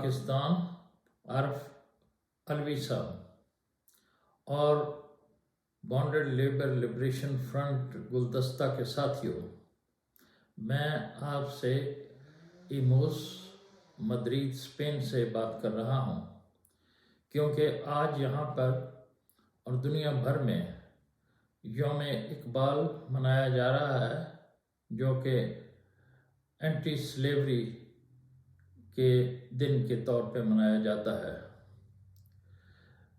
پاکستان عارف علوی صاحب اور bonded labour liberation front گلدستہ کے ساتھیوں، میں آپ سے ایموس مدرید اسپین سے بات کر رہا ہوں، کیونکہ آج یہاں پر اور دنیا بھر میں یوم اقبال منایا جا رہا ہے، جو کہ اینٹی سلیوری کے دن کے طور پہ منایا جاتا ہے۔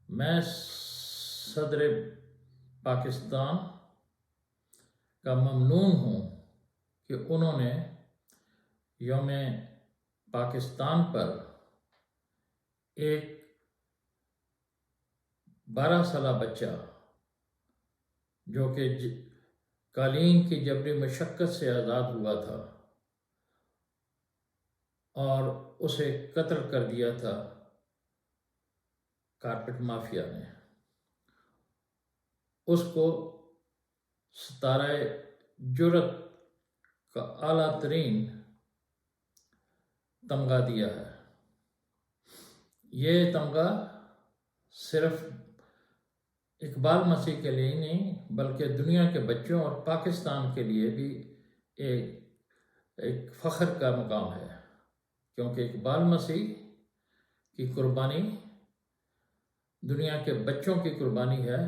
میں صدر پاکستان کا ممنون ہوں کہ انہوں نے یوم پاکستان پر ایک 12 سالہ بچہ جو کہ قالین کی جبری مشقت سے آزاد ہوا تھا اور اسے قتل کر دیا تھا کارپٹ مافیا نے، اس کو ستارہ جرأت کا اعلیٰ ترین تمغہ دیا ہے۔ یہ تمغہ صرف اقبال مسیح کے لیے نہیں بلکہ دنیا کے بچوں اور پاکستان کے لیے بھی ایک فخر کا مقام ہے، کیونکہ اقبال مسیح کی قربانی دنیا کے بچوں کی قربانی ہے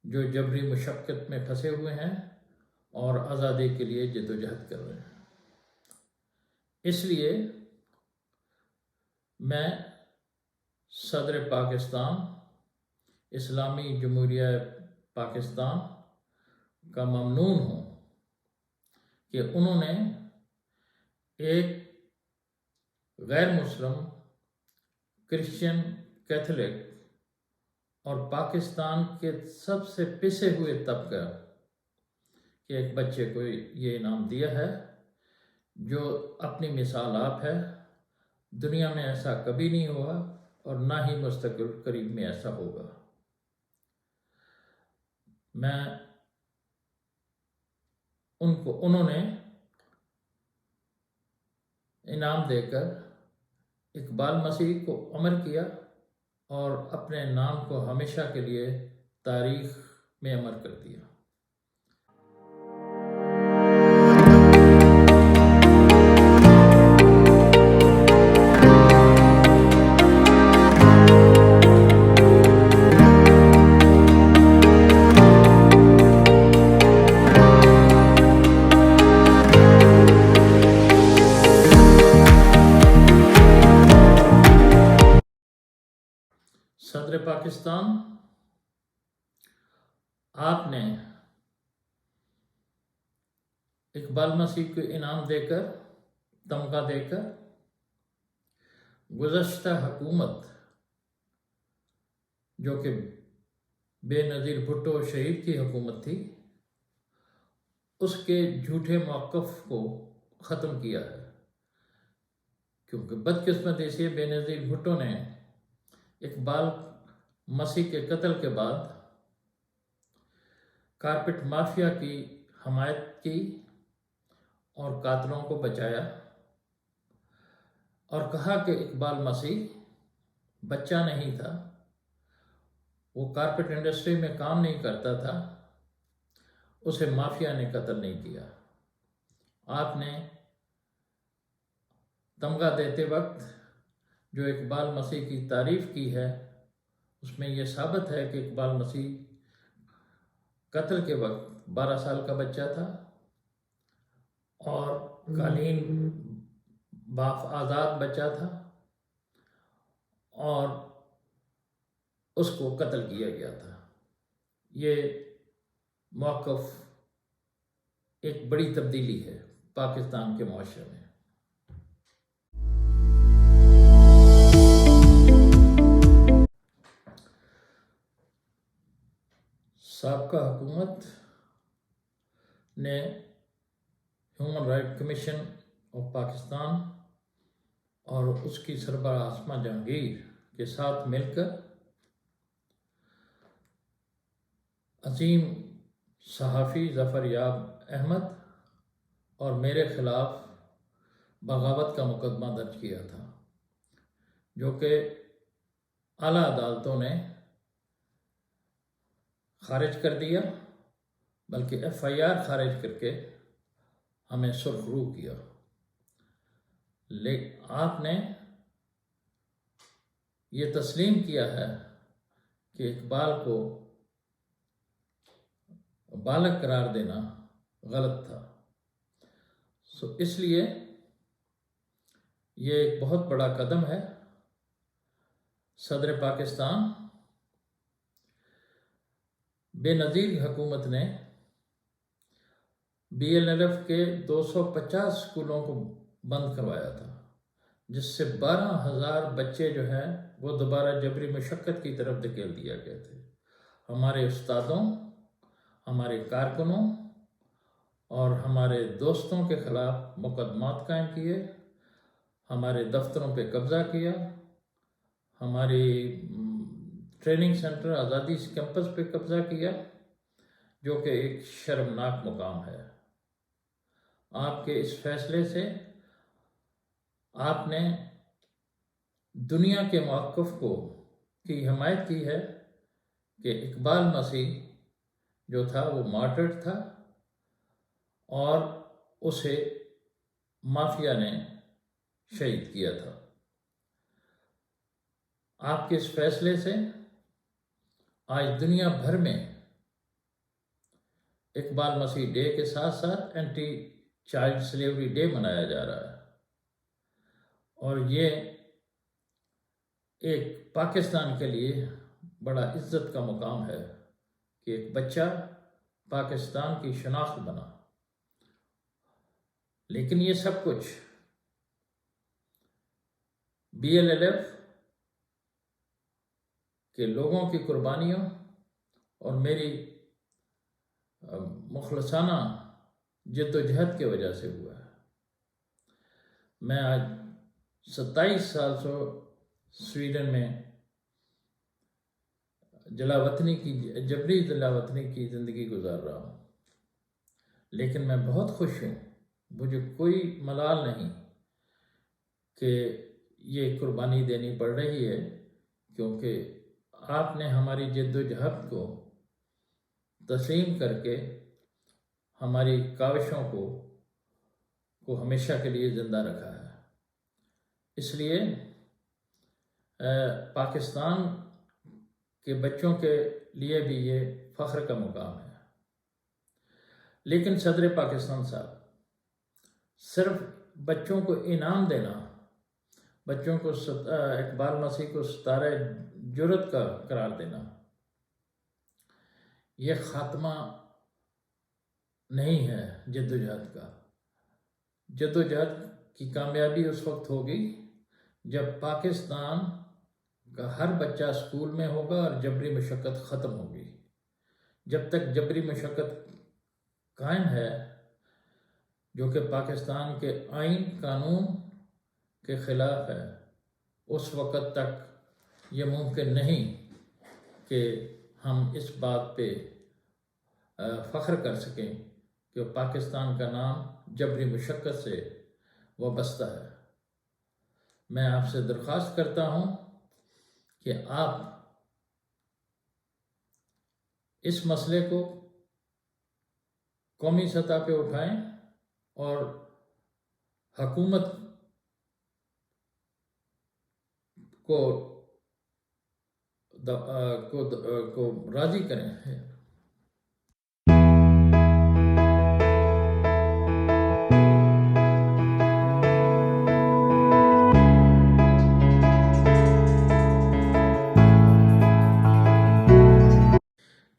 جو جبری مشقت میں پھنسے ہوئے ہیں اور آزادی کے لیے جدوجہد کر رہے ہیں۔ اس لیے میں صدر پاکستان اسلامی جمہوریہ پاکستان کا ممنون ہوں کہ انہوں نے ایک غیر مسلم کرسچن کیتھولک اور پاکستان کے سب سے پسے ہوئے طبقہ کے ایک بچے کو یہ انعام دیا ہے، جو اپنی مثال آپ ہے۔ دنیا میں ایسا کبھی نہیں ہوا اور نہ ہی مستقبل قریب میں ایسا ہوگا۔ انہوں نے انعام دے کر اقبال مسیح کو امر کیا اور اپنے نام کو ہمیشہ کے لیے تاریخ میں امر کر دیا۔ صدر پاکستان، آپ نے اقبال مسیح کو انعام دے کر، تمغہ دے کر، گزشتہ حکومت جو کہ بے نظیر بھٹو شہید کی حکومت تھی، اس کے جھوٹے موقف کو ختم کیا ہے، کیونکہ بدقسمتی سے بے نظیر بھٹو نے اقبال مسیح کے قتل کے بعد کارپٹ مافیا کی حمایت کی اور قاتلوں کو بچایا اور کہا کہ اقبال مسیح بچہ نہیں تھا، وہ کارپٹ انڈسٹری میں کام نہیں کرتا تھا، اسے مافیا نے قتل نہیں کیا۔ آپ نے تمغہ دیتے وقت جو اقبال مسیح کی تعریف کی ہے، اس میں یہ ثابت ہے کہ اقبال مسیح قتل کے وقت 12 سال کا بچہ تھا اور قالین باف آزاد بچہ تھا اور اس کو قتل کیا گیا تھا۔ یہ موقف ایک بڑی تبدیلی ہے پاکستان کے معاشرے میں۔ سابقہ حکومت نے human right commission of Pakistan اور اس کی سربراہ عاصمہ جہانگیر کے ساتھ مل کر عظیم صحافی ظفر یاب احمد اور میرے خلاف بغاوت کا مقدمہ درج کیا تھا۔ جو کہ اعلیٰ عدالتوں نے خارج کر دیا، بلکہ FIR خارج کر کے ہمیں سرخرو کیا۔ لیکن آپ نے یہ تسلیم کیا ہے کہ اقبال کو بالغ قرار دینا غلط تھا۔ اس لیے یہ ایک بہت بڑا قدم ہے۔ صدر پاکستان بے نظیر حکومت نے BLLF کے 250 اسکولوں کو بند کروایا تھا، جس سے 12,000 بچے جو ہیں وہ دوبارہ جبری مشقت کی طرف دھکیل دیا گئے تھے۔ ہمارے استادوں، ہمارے کارکنوں اور ہمارے دوستوں کے خلاف مقدمات قائم کیے، ہمارے دفتروں پہ قبضہ کیا، ہماری ٹریننگ سینٹر آزادی کیمپس پہ قبضہ کیا، جو کہ ایک شرمناک مقام ہے۔ آپ کے اس فیصلے سے آپ نے دنیا کے موقف کی حمایت کی ہے کہ اقبال مسیح جو تھا وہ مارٹرڈ تھا اور اسے مافیا نے شہید کیا تھا۔ آپ کے اس فیصلے سے آج دنیا بھر میں اقبال مسیح ڈے کے ساتھ ساتھ اینٹی چائلڈ سلیوری ڈے منایا جا رہا ہے، اور یہ ایک پاکستان کے لیے بڑا عزت کا مقام ہے کہ ایک بچہ پاکستان کی شناخت بنا۔ لیکن یہ سب کچھ BLLF کے لوگوں کی قربانیوں اور میری مخلصانہ جد و جہد کی وجہ سے ہوا ہے۔ میں آج 27 سال سے سویڈن میں جبری جلا وطنی کی زندگی گزار رہا ہوں، لیکن میں بہت خوش ہوں، مجھے کوئی ملال نہیں کہ یہ قربانی دینی پڑ رہی ہے، کیونکہ آپ نے ہماری جد و جہد کو تسلیم کر کے ہماری کاوشوں کو ہمیشہ کے لیے زندہ رکھا ہے۔ اس لیے پاکستان کے بچوں کے لیے بھی یہ فخر کا مقام ہے۔ لیکن صدر پاکستان صاحب، صرف بچوں کو انعام دینا، بچوں کو اقبال مسیح کو ستارہ جرأت کا قرار دینا، یہ خاتمہ نہیں ہے جدوجہد کا۔ جدوجہد کی کامیابی اس وقت ہوگی جب پاکستان کا ہر بچہ اسکول میں ہوگا اور جبری مشقت ختم ہوگی۔ جب تک جبری مشقت قائم ہے، جو کہ پاکستان کے آئین قانون کے خلاف ہے، اس وقت تک یہ ممکن نہیں کہ ہم اس بات پہ فخر کر سکیں کہ پاکستان کا نام جبری مشقت سے وابستہ ہے۔ میں آپ سے درخواست کرتا ہوں کہ آپ اس مسئلے کو قومی سطح پہ اٹھائیں اور حکومت کو راضی کریں۔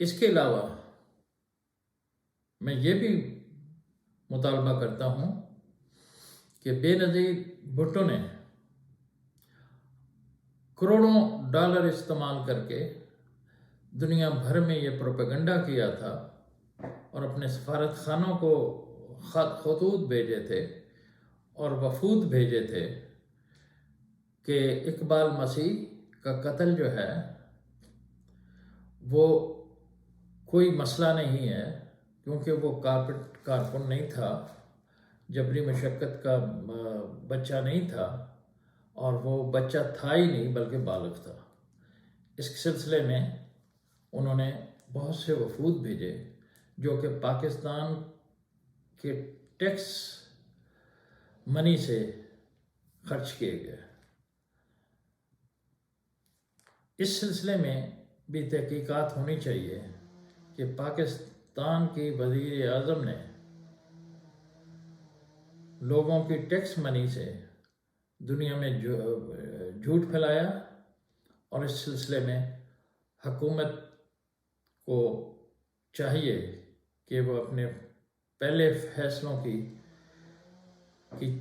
اس کے علاوہ میں یہ بھی مطالبہ کرتا ہوں کہ بے نظیر بھٹو نے کروڑوں ڈالر استعمال کر کے دنیا بھر میں یہ پروپیگنڈا کیا تھا اور اپنے سفارت خانوں کو خطوط بھیجے تھے اور وفود بھیجے تھے کہ اقبال مسیح کا قتل جو ہے وہ کوئی مسئلہ نہیں ہے، کیونکہ وہ کارکن نہیں تھا، جبری مشقت کا بچہ نہیں تھا، اور وہ بچہ تھا ہی نہیں بلکہ بالغ تھا۔ اس سلسلے میں انہوں نے بہت سے وفود بھیجے جو کہ پاکستان کے ٹیکس منی سے خرچ کیے گئے۔ اس سلسلے میں بھی تحقیقات ہونی چاہیے کہ پاکستان کی وزیر اعظم نے لوگوں کی ٹیکس منی سے دنیا میں جھوٹ پھیلایا، اور اس سلسلے میں حکومت کو چاہیے کہ وہ اپنے پہلے فیصلوں کی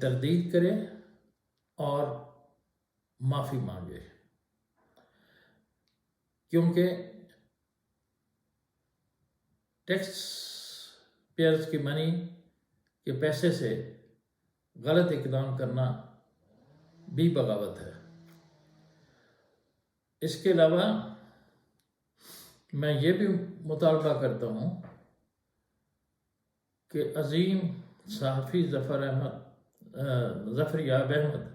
تردید کرے اور معافی مانگے، کیونکہ ٹیکس پیئرز کی منی کے پیسے سے غلط اقدام کرنا بھی بغاوت ہے۔ اس کے علاوہ میں یہ بھی مطالبہ کرتا ہوں کہ عظیم صحافی ظفر یاب احمد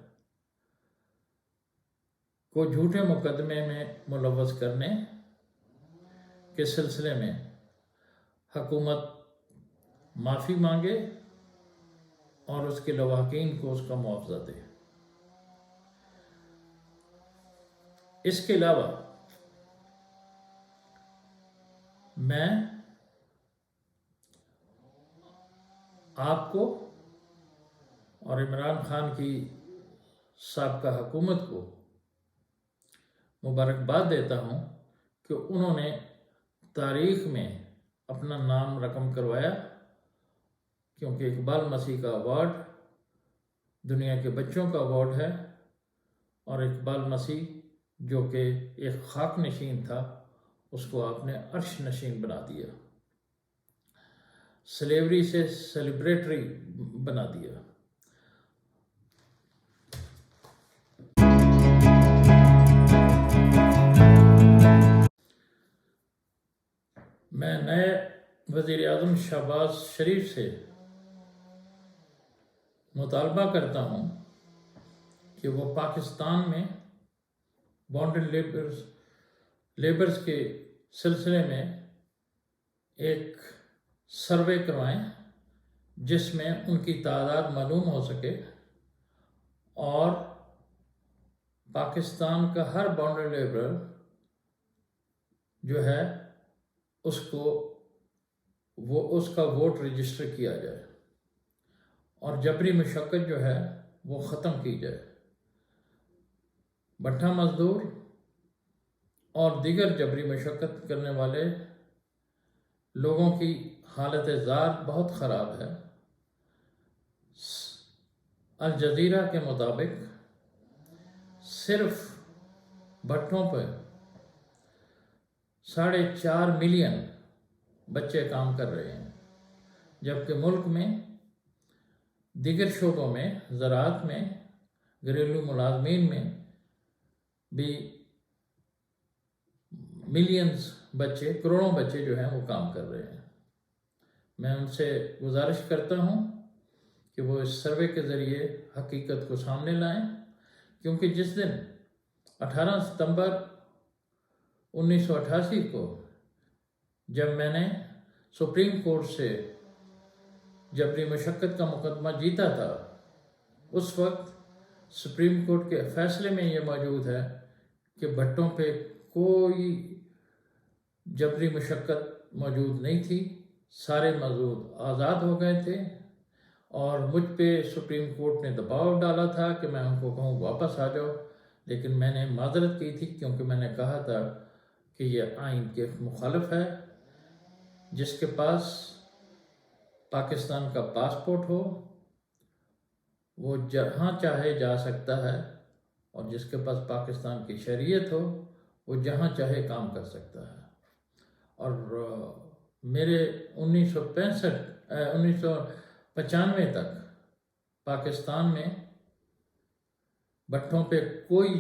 کو جھوٹے مقدمے میں ملوث کرنے کے سلسلے میں حکومت معافی مانگے اور اس کے لواحقین کو اس کا معاوضہ دے۔ اس کے علاوہ میں آپ کو اور عمران خان کی سابقہ حکومت کو مبارکباد دیتا ہوں کہ انہوں نے تاریخ میں اپنا نام رقم کروایا، کیونکہ اقبال مسیح کا ایوارڈ دنیا کے بچوں کا ایوارڈ ہے، اور اقبال مسیح جو کہ ایک خاک نشین تھا اس کو آپ نے عرش نشین بنا دیا، سلیوری سے سیلیبریٹری بنا دیا۔ میں نئے وزیر اعظم شہباز شریف سے مطالبہ کرتا ہوں کہ وہ پاکستان میں بانڈڈ لیبرز کے سلسلے میں ایک سروے کروائیں جس میں ان کی تعداد معلوم ہو سکے، اور پاکستان کا ہر بانڈڈ لیبرر جو ہے اس کا ووٹ رجسٹر کیا جائے، اور جبری مشقت جو ہے وہ ختم کی جائے۔ بٹھا مزدور اور دیگر جبری مشقت کرنے والے لوگوں کی حالت زار بہت خراب ہے۔ الجزیرہ کے مطابق صرف بھٹوں پہ 4.5 ملین بچے کام کر رہے ہیں، جبکہ ملک میں دیگر شعبوں میں، زراعت میں، گھریلو ملازمین میں بھی ملینز بچے، کروڑوں بچے جو ہیں وہ کام کر رہے ہیں۔ میں ان سے گزارش کرتا ہوں کہ وہ اس سروے کے ذریعے حقیقت کو سامنے لائیں، کیونکہ جس دن 18 ستمبر 1988 کو جب میں نے سپریم کورٹ سے جبری مشقت کا مقدمہ جیتا تھا، اس وقت سپریم کورٹ کے فیصلے میں یہ موجود ہے کہ بھٹوں پہ کوئی جبری مشقت موجود نہیں تھی، سارے مزدور آزاد ہو گئے تھے، اور مجھ پہ سپریم کورٹ نے دباؤ ڈالا تھا کہ میں ان کو کہوں واپس آ جاؤ، لیکن میں نے معذرت کی تھی کیونکہ میں نے کہا تھا کہ یہ آئین کے مخالف ہے۔ جس کے پاس پاکستان کا پاسپورٹ ہو وہ جہاں چاہے جا سکتا ہے، اور جس کے پاس پاکستان کی شہریت ہو وہ جہاں چاہے کام کر سکتا ہے۔ اور میرے 1995 تک پاکستان میں بھٹوں پہ کوئی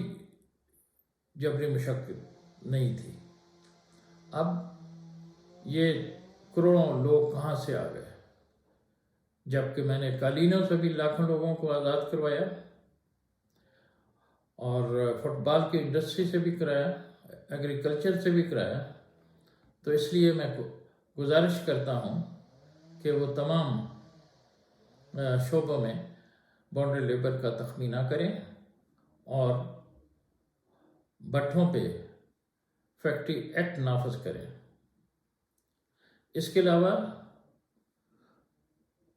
جبری مشقت نہیں تھی۔ اب یہ کروڑوں لوگ کہاں سے آ گئے؟ جبکہ میں نے قالینوں سے بھی لاکھوں لوگوں کو آزاد کروایا، اور فٹ بال کی انڈسٹری سے بھی کرایا، ایگریکلچر سے بھی کرایا. تو اس لیے میں گزارش کرتا ہوں کہ وہ تمام شعبوں میں بانڈڈ لیبر کا تخمینہ کریں اور بٹھوں پہ فیکٹری ایکٹ نافذ کریں. اس کے علاوہ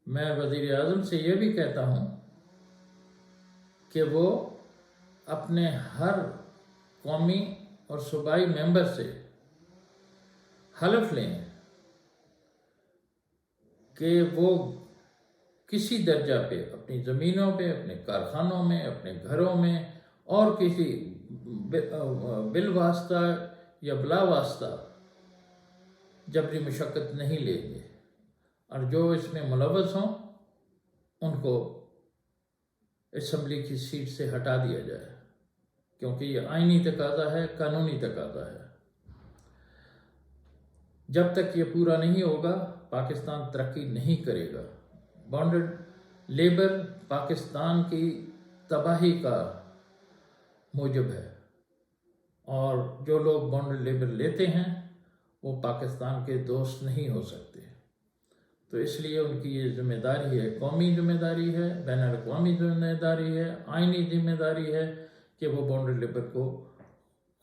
میں وزیر اعظم سے یہ بھی کہتا ہوں کہ وہ اپنے ہر قومی اور صوبائی ممبر سے حلف لیں کہ وہ کسی درجہ پہ اپنی زمینوں پہ، اپنے کارخانوں میں، اپنے گھروں میں اور کسی بالواسطہ یا بلا واسطہ جبری مشقت نہیں لیں گے، اور جو اس میں ملوث ہوں ان کو اسمبلی کی سیٹ سے ہٹا دیا جائے، کیونکہ یہ آئینی تقاضا ہے، قانونی تقاضا ہے. جب تک یہ پورا نہیں ہوگا پاکستان ترقی نہیں کرے گا. بانڈڈ لیبر پاکستان کی تباہی کا موجب ہے، اور جو لوگ بانڈڈ لیبر لیتے ہیں وہ پاکستان کے دوست نہیں ہو سکتے. تو اس لیے ان کی یہ ذمہ داری ہے، قومی ذمہ داری ہے، بین الاقوامی ذمہ داری ہے، آئینی ذمہ داری ہے کہ وہ بانڈڈ لیبر کو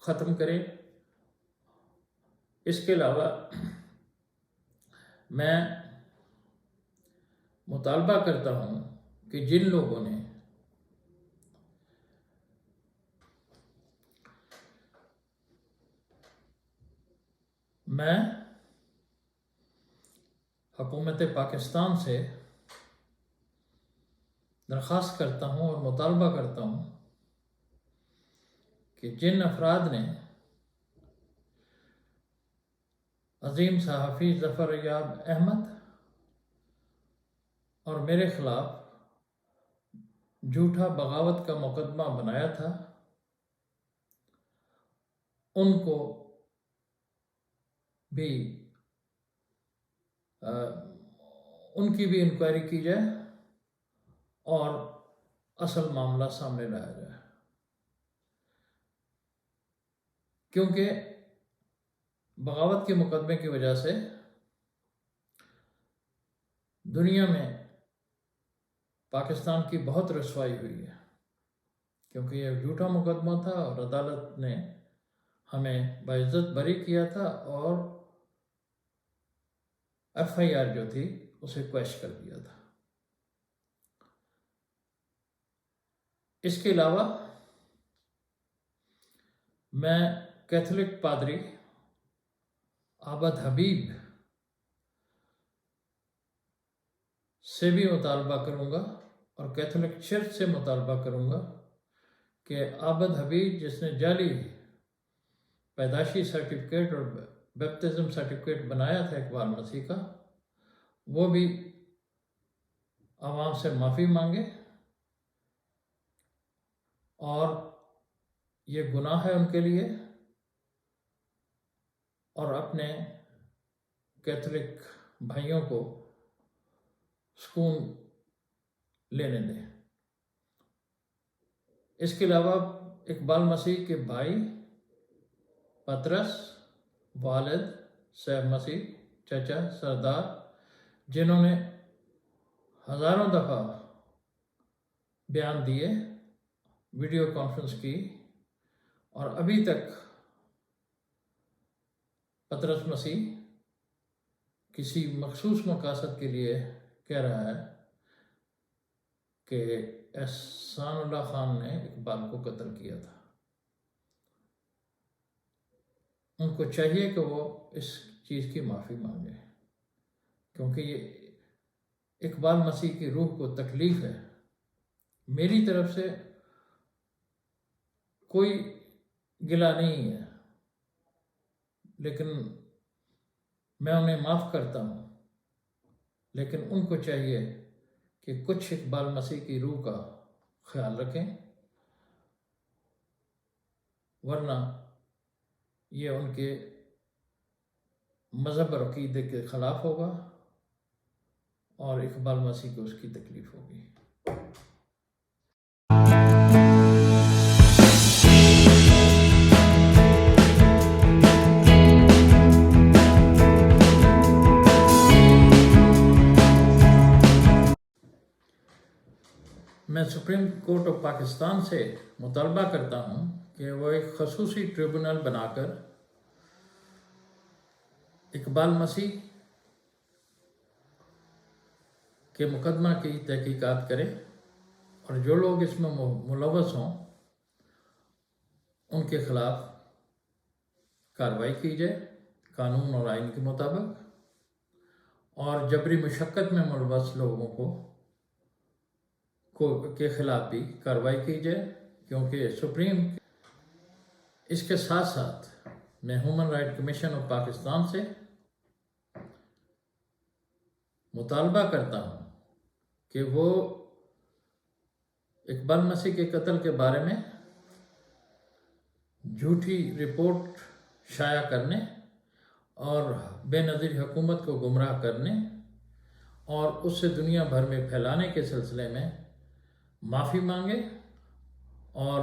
ختم کرے. اس کے علاوہ میں مطالبہ کرتا ہوں کہ جن لوگوں نے میں حکومت پاکستان سے درخواست کرتا ہوں اور مطالبہ کرتا ہوں کہ جن افراد نے عظیم صحافی ظفر یاب احمد اور میرے خلاف جھوٹا بغاوت کا مقدمہ بنایا تھا، ان کو بھی ان کی بھی انکوائری کی جائے اور اصل معاملہ سامنے لایا جائے. کیونکہ بغاوت کے مقدمے کی وجہ سے دنیا میں پاکستان کی بہت رسوائی ہوئی ہے، کیونکہ یہ جھوٹا مقدمہ تھا اور عدالت نے ہمیں باعزت بری کیا تھا اور FIR جو تھی اسے کویش کر دیا تھا. اس کے علاوہ میں کیتھولک پادری عابد حبیب سے بھی مطالبہ کروں گا اور کیتھولک چرچ سے مطالبہ کروں گا کہ عابد حبیب جس نے جعلی پیدائشی سرٹیفکیٹ اور بیپٹزم سرٹیفکیٹ بنایا تھا اقبال مسیح کا، وہ بھی عوام سے معافی مانگے، اور یہ گناہ ہے ان کے لیے، اور اپنے کیتھولک بھائیوں کو سکون لینے دیں. اس کے علاوہ اقبال مسیح کے بھائی پطرس، والد سیف مسیح، چچا سردار، جنہوں نے ہزاروں دفعہ بیان دیے، ویڈیو کانفرنس کی، اور ابھی تک پطرس مسیح کسی مخصوص مقاصد کے لیے کہہ رہا ہے کہ احسان اللہ خان نے اقبال کو قتل کیا تھا. ان کو چاہیے کہ وہ اس چیز کی معافی مانگے، کیونکہ یہ اقبال مسیح کی روح کو تکلیف ہے. میری طرف سے کوئی گلہ نہیں ہے، لیکن میں انہیں معاف کرتا ہوں، لیکن ان کو چاہیے کہ کچھ اقبال مسیح کی روح کا خیال رکھیں، ورنہ یہ ان کے مذہب اور عقیدے کے خلاف ہوگا اور اقبال مسیح کو اس کی تکلیف ہوگی. میں سپریم کورٹ آف پاکستان سے مطالبہ کرتا ہوں کہ وہ ایک خصوصی ٹریبونل بنا کر اقبال مسیح کے مقدمہ کی تحقیقات کرے اور جو لوگ اس میں ملوث ہوں ان کے خلاف کارروائی کی جائے قانون اور آئین کے مطابق، اور جبری مشقت میں ملوث لوگوں کے خلاف بھی کارروائی کی جائے، کیونکہ سپریم اس کے ساتھ ساتھ میں human right commission of Pakistan سے مطالبہ کرتا ہوں کہ وہ اقبال مسیح کے قتل کے بارے میں جھوٹی رپورٹ شائع کرنے اور بے نظیر حکومت کو گمراہ کرنے اور اس سے دنیا بھر میں پھیلانے کے سلسلے میں معافی مانگے، اور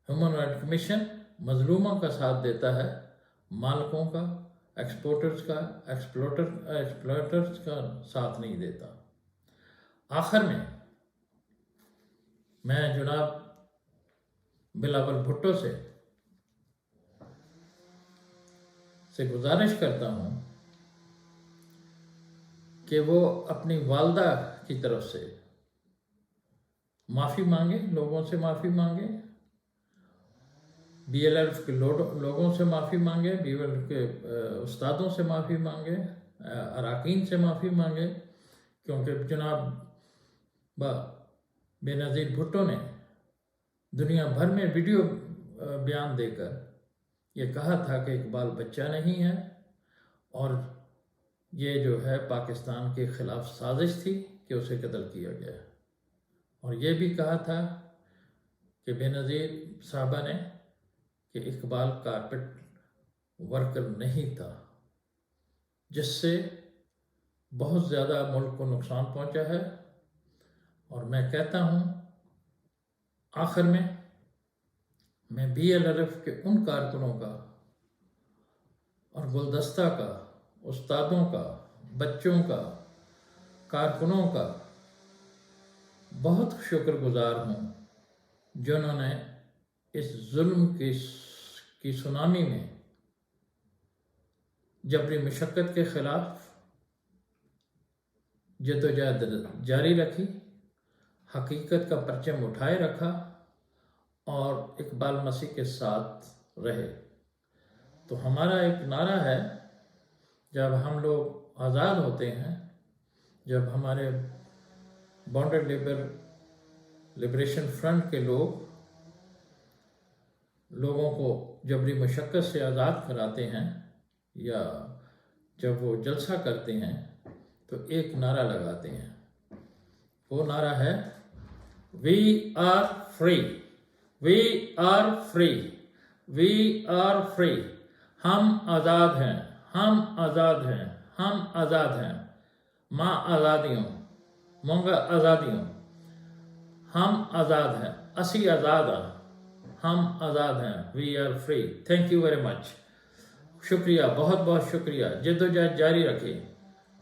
ہیومن رائٹ کمیشن مظلوموں کا ساتھ دیتا ہے، مالکوں کا، ایکسپلوٹرز کا ساتھ نہیں دیتا۔ آخر میں جناب بلاول بھٹو سے گزارش کرتا ہوں کہ وہ اپنی والدہ کی طرف سے معافی مانگے، لوگوں سے معافی مانگے، بی ایل ایف کے لوگوں سے معافی مانگے، بی ایل ایف کے استادوں سے معافی مانگے، اراکین سے معافی مانگے، کیونکہ جناب بے نظیر بھٹو نے دنیا بھر میں ویڈیو بیان دے کر یہ کہا تھا کہ اقبال بچہ نہیں ہے، اور یہ جو ہے پاکستان کے خلاف سازش تھی کہ اسے قتل کیا گیا، اور یہ بھی کہا تھا کہ بے نظیر صاحبہ نے کہ اقبال کارپیٹ ورکر نہیں تھا، جس سے بہت زیادہ ملک کو نقصان پہنچا ہے۔ اور میں کہتا ہوں آخر میں بی ایل ایل ایف کے ان کارکنوں کا اور گلدستہ کا، استادوں کا، بچوں کا، کارکنوں کا بہت شکر گزار ہوں جنہوں نے اس ظلم کی سونامی میں جبری مشقت کے خلاف جدوجہد جاری رکھی، حقیقت کا پرچم اٹھائے رکھا اور اقبال مسیح کے ساتھ رہے۔ تو ہمارا ایک نعرہ ہے، جب ہم لوگ آزاد ہوتے ہیں، جب ہمارے بانڈڈ لبریشن فرنٹ کے لوگوں کو جبری مشقت سے آزاد کراتے ہیں، یا جب وہ جلسہ کرتے ہیں تو ایک نعرہ لگاتے ہیں، وہ نعرہ ہے "We are free, we are free, we are free"۔ ہم آزاد ہیں، ہم آزاد ہیں، ہم آزاد ہیں، ماں آزادیوں، مونگا آزادیوں، ہم آزاد ہیں، اسی آزاد ہیں، ہم آزاد ہیں، we are free. Thank you very much, شکریہ، بہت بہت شکریہ۔ جدوجہد جاری رکھیں،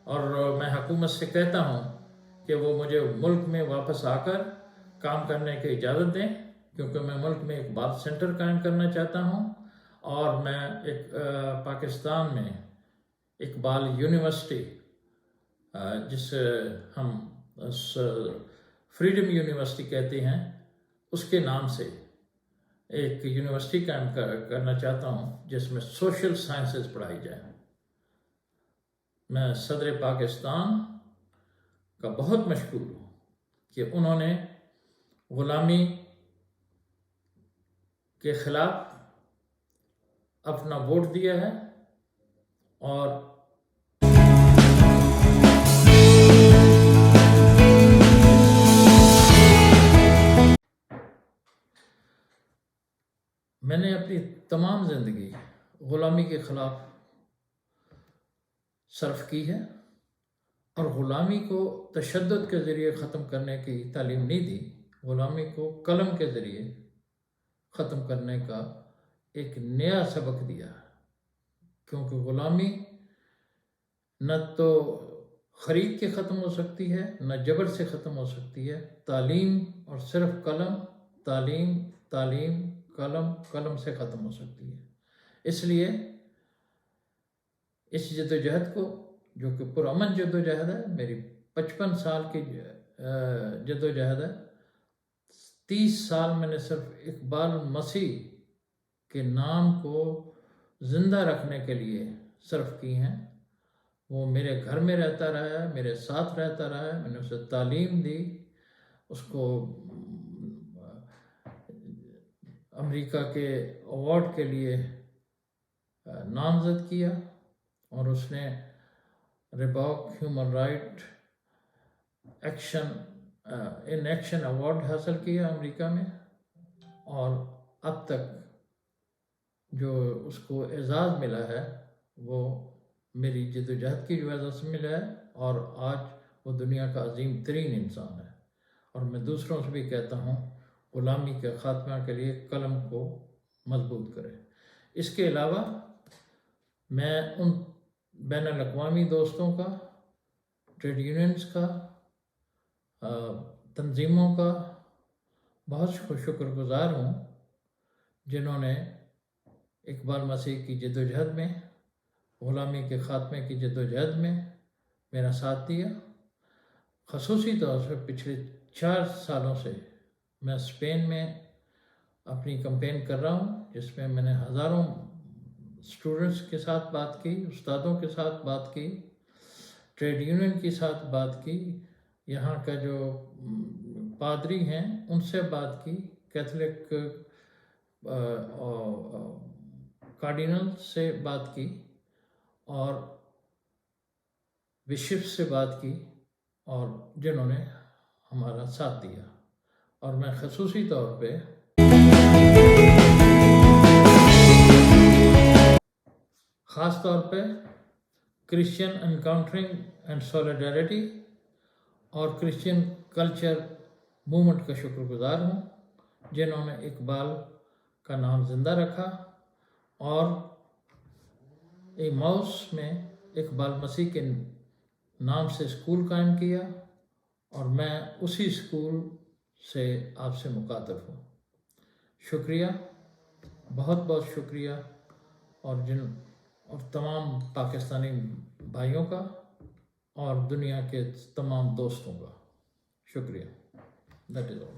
اور میں حکومت سے کہتا ہوں کہ وہ مجھے ملک میں واپس آ کر کام کرنے کی اجازت دیں، کیونکہ میں ملک میں اقبال سینٹر قائم کرنا چاہتا ہوں، اور میں پاکستان میں اقبال یونیورسٹی، جس ہم فریڈم یونیورسٹی کہتے ہیں، اس کے نام سے ایک یونیورسٹی قائم کرنا چاہتا ہوں جس میں سوشل سائنسز پڑھائی جائیں۔ میں صدر پاکستان کا بہت مشکور ہوں کہ انہوں نے غلامی کے خلاف اپنا ووٹ دیا ہے، اور میں نے اپنی تمام زندگی غلامی کے خلاف صرف کی ہے، اور غلامی کو تشدد کے ذریعے ختم کرنے کی تعلیم نہیں دی، غلامی کو قلم کے ذریعے ختم کرنے کا ایک نیا سبق دیا، کیونکہ غلامی نہ تو خرید کے ختم ہو سکتی ہے، نہ جبر سے ختم ہو سکتی ہے۔ تعلیم اور صرف قلم، تعلیم، تعلیم، قلم، قلم سے ختم ہو سکتی ہے۔ اس لیے اس جدوجہد کو، جو کہ پرامن جدوجہد ہے، میری 55 سال کی جدوجہد ہے، 30 سال میں نے صرف اقبال مسیح کے نام کو زندہ رکھنے کے لیے صرف کی ہیں۔ وہ میرے گھر میں رہتا رہا ہے، میرے ساتھ رہتا رہا ہے، میں نے اسے تعلیم دی، اس کو امریکہ کے ایوارڈ کے لیے نامزد کیا، اور اس نے Reebok human right in action award حاصل کیا امریکہ میں، اور اب تک جو اس کو اعزاز ملا ہے وہ میری جدوجہد کی وجہ سے ملا ہے، اور آج وہ دنیا کا عظیم ترین انسان ہے۔ اور میں دوسروں سے بھی کہتا ہوں، غلامی کے خاتمہ کے لیے قلم کو مضبوط کرے۔ اس کے علاوہ میں ان بین الاقوامی دوستوں کا، ٹریڈ یونینز کا، تنظیموں کا بہت شکر گزار ہوں، جنہوں نے اقبال مسیح کی جدوجہد میں، غلامی کے خاتمے کی جدوجہد میں میرا ساتھ دیا۔ خصوصی طور سے پچھلے 4 سالوں سے میں اسپین میں اپنی کمپین کر رہا ہوں، جس میں میں نے ہزاروں اسٹوڈنٹس کے ساتھ بات کی، استادوں کے ساتھ بات کی، ٹریڈ یونین کے ساتھ بات کی، یہاں کا جو پادری ہیں ان سے بات کی، کیتھولک کارڈینل سے بات کی، اور بشپ سے بات کی، اور جنہوں نے ہمارا ساتھ دیا۔ اور میں خصوصی طور پہ خاص طور پہ کرسچین انکاؤنٹرنگ اینڈ سولیڈیرٹی اور کرسچین کلچر موومنٹ کا شکر گزار ہوں، جنہوں نے اقبال کا نام زندہ رکھا، اور ایماؤس میں اقبال مسیح کے نام سے اسکول قائم کیا، اور میں اسی اسکول سے آپ سے مخاطب ہوں۔ شکریہ، بہت بہت شکریہ، اور تمام پاکستانی بھائیوں کا اور دنیا کے تمام دوستوں کا شکریہ۔ That is all.